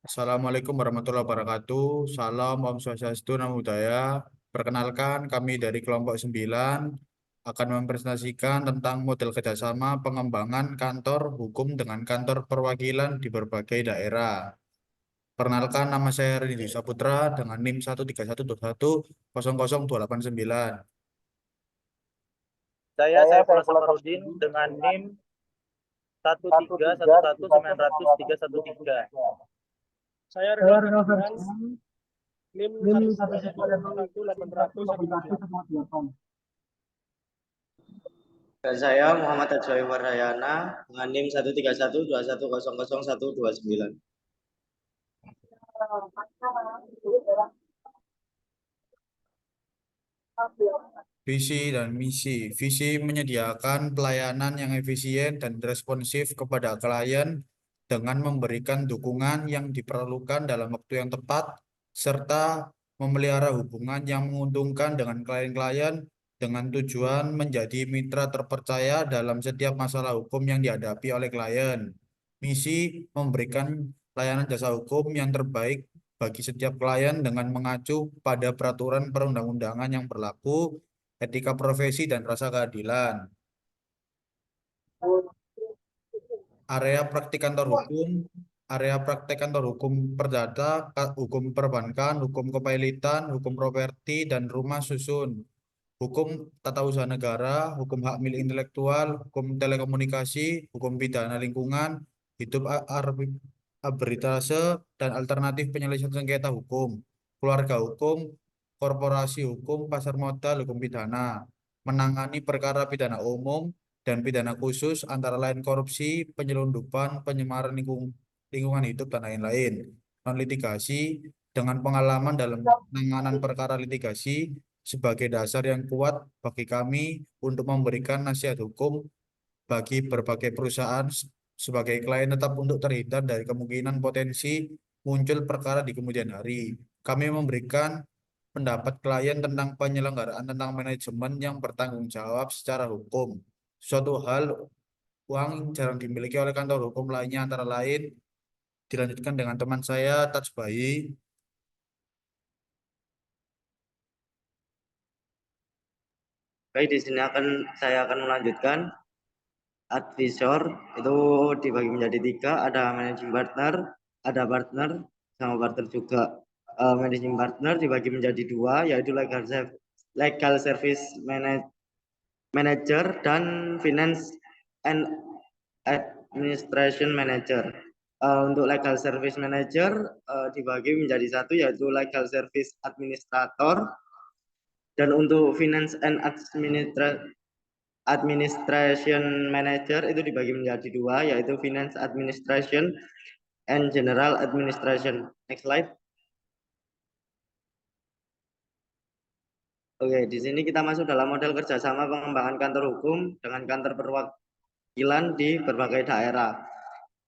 Assalamualaikum warahmatullahi wabarakatuh. Salam Om Swastiastu, Namo Buddhaya. Perkenalkan, kami dari kelompok 9 akan mempresentasikan tentang model kerjasama pengembangan kantor hukum dengan kantor perwakilan di berbagai daerah. Perkenalkan, nama saya Rini Saputra dengan NIM 13121000289. Saya Saifullah Safarudin dengan NIM 1311900 313. Saya Renal Ferdinand, NIM 11800. Dan saya Muhammad Adjai Wardayana dengan NIM 13121000129. Visi dan misi. Visi menyediakan pelayanan yang efisien dan responsif kepada klien dengan memberikan dukungan yang diperlukan dalam waktu yang tepat, serta memelihara hubungan yang menguntungkan dengan klien-klien dengan tujuan menjadi mitra terpercaya dalam setiap masalah hukum yang dihadapi oleh klien. Misi memberikan layanan jasa hukum yang terbaik bagi setiap klien dengan mengacu pada peraturan perundang-undangan yang berlaku, etika profesi, dan rasa keadilan. Area praktik kantor hukum, area praktek kantor hukum perdata, hukum perbankan, hukum kepilitan, hukum properti, dan rumah susun, hukum tata usaha negara, hukum hak milik intelektual, hukum telekomunikasi, hukum pidana lingkungan, hidup arbitrase, dan alternatif penyelesaian sengketa hukum, keluarga hukum, korporasi hukum, pasar modal, hukum pidana, menangani perkara pidana umum dan pidana khusus antara lain korupsi, penyelundupan, penyemaran lingkungan hidup, dan lain-lain. Non litigasi dengan pengalaman dalam penanganan perkara litigasi sebagai dasar yang kuat bagi kami untuk memberikan nasihat hukum bagi berbagai perusahaan sebagai klien tetap untuk terhindar dari kemungkinan potensi muncul perkara di kemudian hari. Kami memberikan pendapat klien tentang penyelenggaraan tentang manajemen yang bertanggung jawab secara hukum. Suatu hal uang jarang dimiliki oleh kantor hukum lainnya antara lain. Dilanjutkan dengan teman saya, Taj Bayi. Baik, di sini saya akan melanjutkan. Advisor itu dibagi menjadi 3, ada managing partner, ada partner, sama partner juga. Managing partner dibagi menjadi 2, yaitu legal service manager dan finance and administration manager. Untuk legal service manager dibagi menjadi 1, yaitu legal service administrator, dan untuk finance and administration manager itu dibagi menjadi 2, yaitu finance administration and general administration. Next slide. Oke, di sini kita masuk dalam model kerjasama pengembangan kantor hukum dengan kantor perwakilan di berbagai daerah.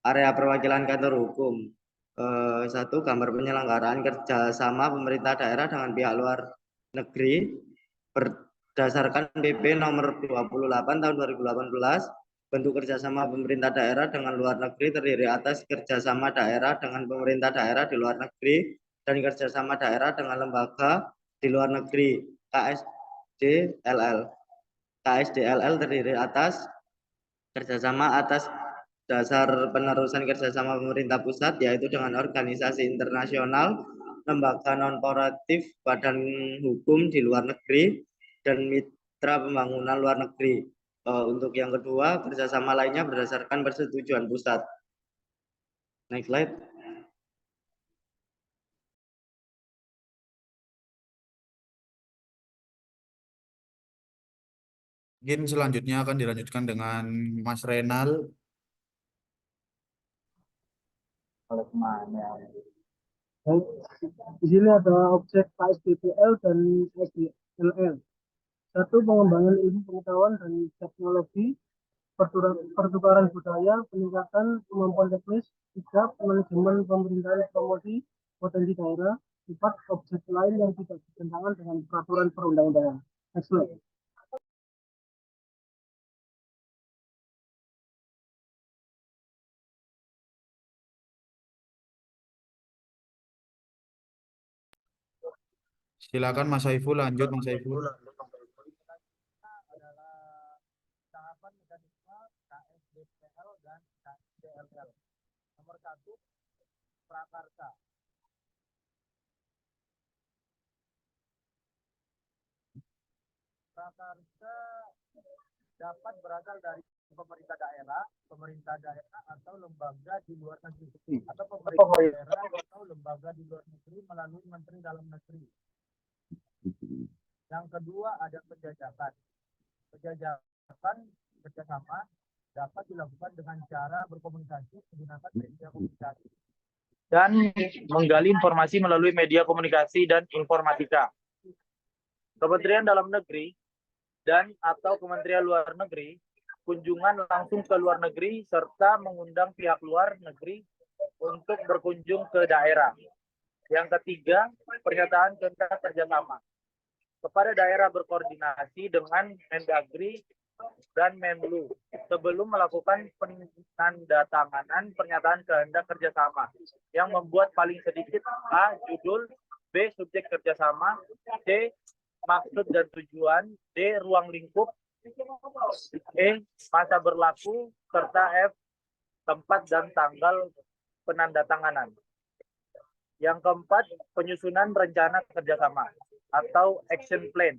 Area perwakilan kantor hukum. 1. Gambar penyelenggaraan kerjasama pemerintah daerah dengan pihak luar negeri berdasarkan PP nomor 28 tahun 2018. Bentuk kerjasama pemerintah daerah dengan luar negeri terdiri atas kerjasama daerah dengan pemerintah daerah di luar negeri dan kerjasama daerah dengan lembaga di luar negeri KSDLL. KSDLL terdiri atas kerjasama atas dasar penerusan kerjasama pemerintah pusat, yaitu dengan organisasi internasional, lembaga non-kooperatif, badan hukum di luar negeri, dan mitra pembangunan luar negeri. Untuk yang kedua, kerjasama lainnya berdasarkan persetujuan pusat. Next slide. Mungkin selanjutnya akan dilanjutkan dengan Mas Renal. Di sini ada objek KSDPL dan SDLL. 1. Pengembangan ilmu pengetahuan dan teknologi, pertukaran budaya, peningkatan kemampuan teknis. 3. Manajemen pemerintahan promosi potensi daerah. 4. Objek lain yang tidak bertentangan dengan peraturan perundang-undangan. Next slide. Silakan Mas Saiful, lanjut Mas Saiful. adalah tahapan mekanisme KSDPL dan KSDLL. Nomor 1, prakarsa. Prakarsa dapat berasal dari pemerintah daerah atau lembaga di luar negeri, atau pemerintah daerah atau lembaga di luar negeri melalui Menteri Dalam Negeri. Yang kedua ada penjajakan. Penjajakan kerjasama dapat dilakukan dengan cara berkomunikasi menggunakan media komunikasi dan menggali informasi melalui media komunikasi dan informatika. Kementerian Dalam Negeri dan atau Kementerian Luar Negeri kunjungan langsung ke luar negeri serta mengundang pihak luar negeri untuk berkunjung ke daerah. Yang ketiga, pernyataan kehendak kerjasama. Kepada daerah berkoordinasi dengan Mendagri dan Menlu sebelum melakukan penandatanganan pernyataan kehendak kerjasama yang membuat paling sedikit A. Judul, B. Subjek kerjasama, C. Maksud dan tujuan, D. Ruang lingkup, E. Masa berlaku, serta F. Tempat dan tanggal penandatanganan. Yang keempat, penyusunan rencana kerjasama atau action plan.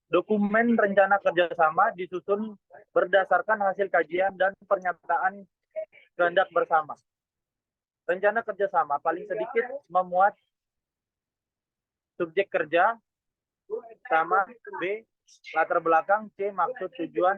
Dokumen rencana kerjasama disusun berdasarkan hasil kajian dan pernyataan kehendak bersama. Rencana kerjasama paling sedikit memuat subjek kerja, sama B. Latar belakang, C. Maksud tujuan,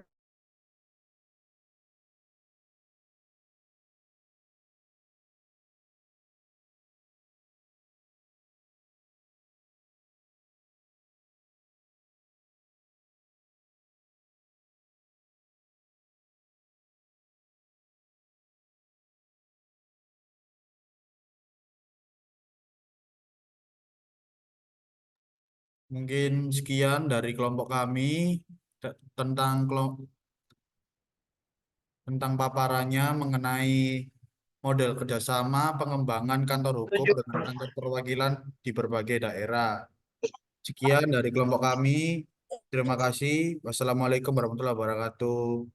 Mungkin sekian dari kelompok kami tentang paparannya mengenai model kerjasama pengembangan kantor hukum dengan kantor perwakilan di berbagai daerah. Sekian dari kelompok kami. Terima kasih. Wassalamualaikum warahmatullahi wabarakatuh.